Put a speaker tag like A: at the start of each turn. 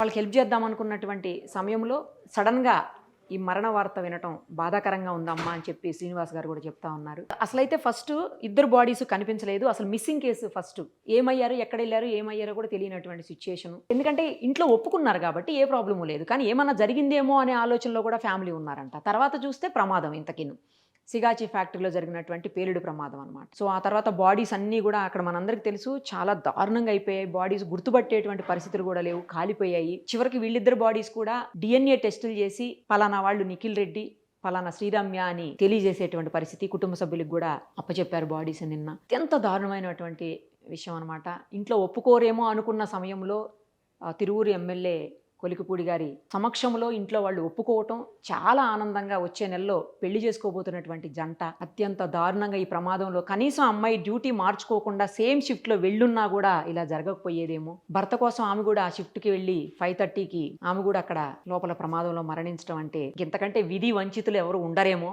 A: వాళ్ళకి హెల్ప్ చేద్దాం అనుకున్నటువంటి సమయంలో సడన్‌గా ఈ మరణ వార్త వినటం బాధాకరంగా ఉందమ్మా అని చెప్పి శ్రీనివాస్ గారు కూడా చెప్తా ఉన్నారు. అసలైతే ఫస్టు ఇద్దరు బాడీస్ కనిపించలేదు. అసలు మిస్సింగ్ కేసు ఫస్టు. ఏమయ్యారు, ఎక్కడెళ్లారు, ఏమయ్యారో కూడా తెలియనటువంటి సిట్యుయేషను. ఎందుకంటే ఇంట్లో ఒప్పుకున్నారు కాబట్టి ఏ ప్రాబ్లము లేదు. కానీ ఏమన్నా జరిగిందేమో అనే ఆలోచనలో కూడా ఫ్యామిలీ ఉన్నారంట. తర్వాత చూస్తే ప్రమాదం ఇంతకీను. సిగాచి ఫ్యాక్టరీలో జరిగినటువంటి పేలుడు ప్రమాదం అనమాట. సో ఆ తర్వాత బాడీస్ అన్నీ కూడా అక్కడ మనందరికి తెలుసు చాలా దారుణంగా అయిపోయాయి. బాడీస్ గుర్తుపట్టేటువంటి పరిస్థితులు కూడా లేవు, కాలిపోయాయి. చివరికి వీళ్ళిద్దరు బాడీస్ కూడా DNA టెస్టులు చేసి పలానా వాళ్ళు నిఖిల్ రెడ్డి, పలానా శ్రీరమ్య అని తెలియజేసేటువంటి పరిస్థితి కుటుంబ సభ్యులకు కూడా అప్పచెప్పారు బాడీస్ నిన్న. అత్యంత దారుణమైనటువంటి విషయం అనమాట. ఇంట్లో ఒప్పుకోరేమో అనుకున్న సమయంలో తిరువూరు ఎమ్మెల్యే కొలికిపూడి గారి సమక్షంలో ఇంట్లో వాళ్ళు ఒప్పుకోవటం చాలా ఆనందంగా వచ్చే నెలలో పెళ్లి చేసుకోబోతున్నటువంటి జంట అత్యంత దారుణంగా ఈ ప్రమాదంలో కనీసం అమ్మాయి డ్యూటీ మార్చుకోకుండా సేమ్ షిఫ్ట్లో వెళ్ళున్నా కూడా ఇలా జరగకపోయేదేమో. భర్త కోసం ఆమె కూడా ఆ షిఫ్ట్కి వెళ్ళి 5:30కి ఆమె కూడా అక్కడ లోపల ప్రమాదంలో మరణించడం అంటే ఇంతకంటే విధి వంచితులు ఎవరు ఉండరేమో.